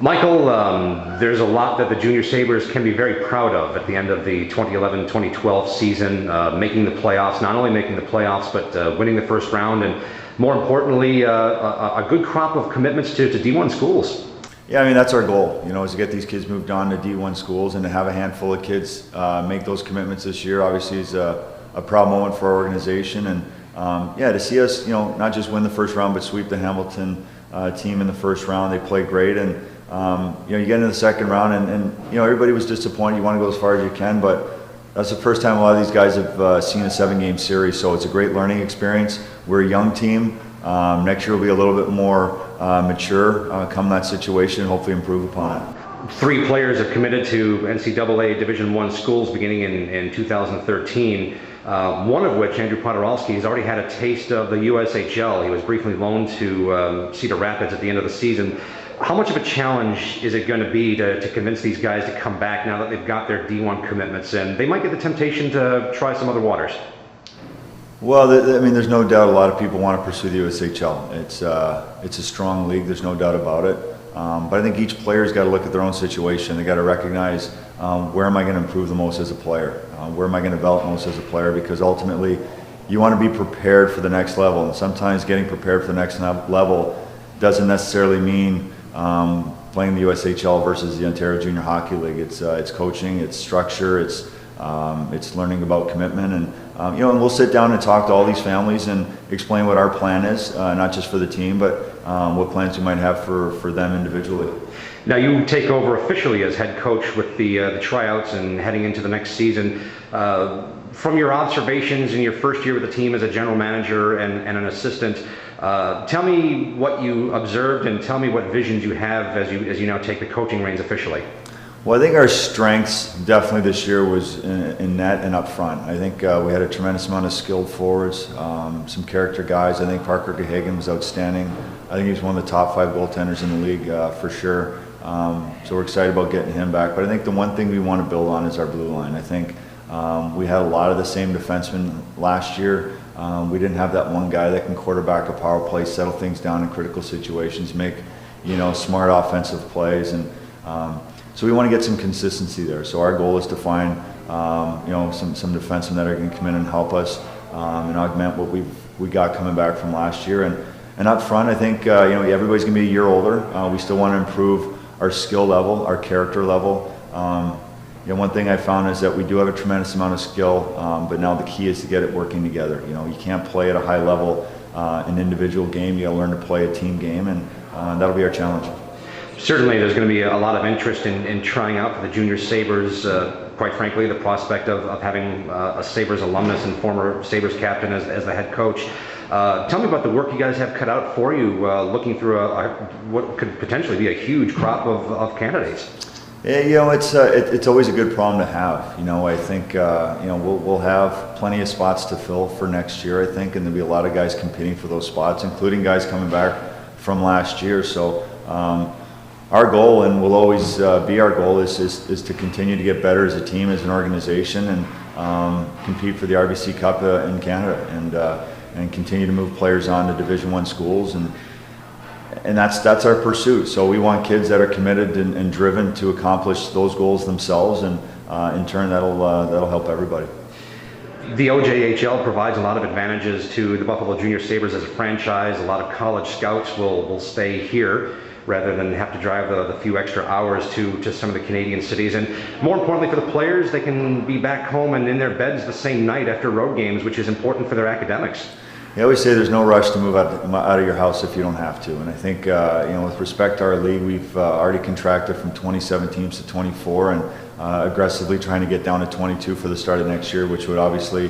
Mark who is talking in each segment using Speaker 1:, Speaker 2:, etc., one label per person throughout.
Speaker 1: Michael, there's a lot that the Junior Sabres can be very proud of at the end of the 2011-2012 season, making the playoffs, not only making the playoffs, but winning the first round, and more importantly, a good crop of commitments to D1 schools.
Speaker 2: Yeah, I mean, that's our goal, is to get these kids moved on to D1 schools and to have a handful of kids make those commitments this year. Obviously, is a proud moment for our organization, and to see us, not just win the first round, but sweep the Hamilton team in the first round. They played great, and you get into the second round, and everybody was disappointed. You want to go as far as you can, but that's the first time a lot of these guys have seen a 7-game series, so it's a great learning experience. We're a young team. Next year will be a little bit more mature come that situation, and hopefully improve upon it.
Speaker 1: 3 players have committed to NCAA Division I schools beginning in 2013. One of which, Andrew Podorowski, has already had a taste of the USHL. He was briefly loaned to Cedar Rapids at the end of the season. How much of a challenge is it going to be to convince these guys to come back now that they've got their D1 commitments, and they might get the temptation to try some other waters?
Speaker 2: Well, there's no doubt a lot of people want to pursue the USHL. It's a strong league, there's no doubt about it. But I think each player's got to look at their own situation. They got to recognize where am I going to improve the most as a player? Where am I going to develop most as a player? Because ultimately, you want to be prepared for the next level. And sometimes getting prepared for the next level doesn't necessarily mean playing the USHL versus the Ontario Junior Hockey League. It's coaching, it's structure, it's learning about commitment, and and we'll sit down and talk to all these families and explain what our plan is, not just for the team, but what plans we might have for them individually.
Speaker 1: Now you take over officially as head coach with the tryouts and heading into the next season. From your observations in your first year with the team as a general manager and an assistant, tell me what you observed and tell me what visions you have as you now take the coaching reins officially.
Speaker 2: Well, I think our strengths definitely this year was in net and up front. I think we had a tremendous amount of skilled forwards, some character guys. I think Parker Gahagan was outstanding. I think he's one of the top 5 goaltenders in the league for sure. So we're excited about getting him back. But I think the one thing we want to build on is our blue line. I think we had a lot of the same defensemen last year. We didn't have that one guy that can quarterback a power play, settle things down in critical situations, make smart offensive plays, and so we want to get some consistency there. So our goal is to find some defensemen that are going to come in and help us and augment what we got coming back from last year. And up front, I think everybody's going to be a year older. We still want to improve our skill level, our character level. One thing I found is that we do have a tremendous amount of skill, but now the key is to get it working together. You can't play at a high level an individual game. You got to learn to play a team game, and that'll be our challenge.
Speaker 1: Certainly there's going to be a lot of interest in trying out for the Junior Sabres. Quite frankly, the prospect of having a Sabres alumnus and former Sabres captain as the head coach. Tell me about the work you guys have cut out for you, looking through what could potentially be a huge crop of candidates.
Speaker 2: Yeah, it's always a good problem to have. I think we'll have plenty of spots to fill for next year, I think, and there'll be a lot of guys competing for those spots, including guys coming back from last year. So our goal, and will always be our goal, is to continue to get better as a team, as an organization, and compete for the RBC Cup in Canada, and continue to move players on to Division I schools, and that's our pursuit. So we want kids that are committed and driven to accomplish those goals themselves, and in turn that'll help everybody.
Speaker 1: The OJHL provides a lot of advantages to the Buffalo Junior Sabres as a franchise. A lot of college scouts will stay here rather than have to drive the few extra hours to some of the Canadian cities. And more importantly for the players, they can be back home and in their beds the same night after road games, which is important for their academics.
Speaker 2: I always say there's no rush to move out of your house if you don't have to. And I think, with respect to our league, we've already contracted from 27 teams to 24, and aggressively trying to get down to 22 for the start of next year, which would obviously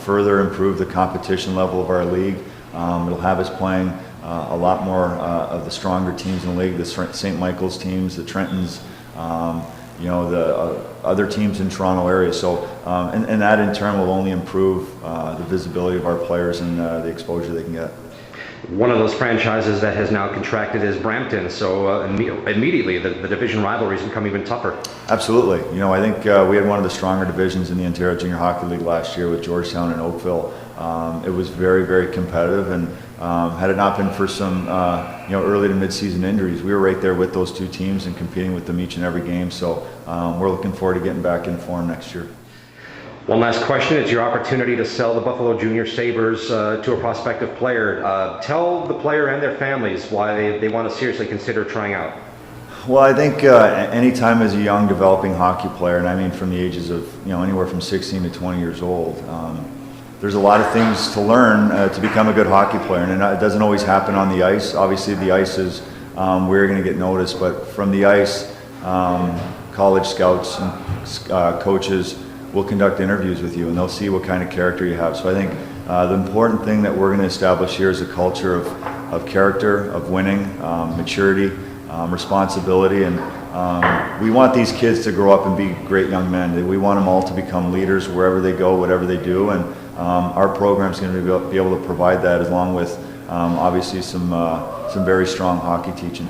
Speaker 2: further improve the competition level of our league. It'll have us playing a lot more of the stronger teams in the league, the St. Michael's teams, the Trentons, the other teams in Toronto area. So, and that in turn will only improve the visibility of our players and the exposure they can get.
Speaker 1: One of those franchises that has now contracted is Brampton, so immediately the division rivalries become even tougher.
Speaker 2: Absolutely. I think we had one of the stronger divisions in the Ontario Junior Hockey League last year with Georgetown and Oakville. It was very, very competitive, and Had it not been for some early to mid-season injuries, we were right there with those two teams and competing with them each and every game. So we're looking forward to getting back in form next year.
Speaker 1: One last question. It's your opportunity to sell the Buffalo Junior Sabres to a prospective player. Tell the player and their families why they want to seriously consider trying out.
Speaker 2: Well, I think anytime as a young developing hockey player, and I mean from the ages of anywhere from 16 to 20 years old, there's a lot of things to learn to become a good hockey player, and it doesn't always happen on the ice. Obviously, the ice is where you're going to get noticed, but from the ice, college scouts and coaches will conduct interviews with you, and they'll see what kind of character you have. So I think the important thing that we're going to establish here is a culture of character, of winning, maturity, responsibility, and we want these kids to grow up and be great young men. We want them all to become leaders wherever they go, whatever they do, and our program is going to be able to provide that, along with obviously some very strong hockey teaching.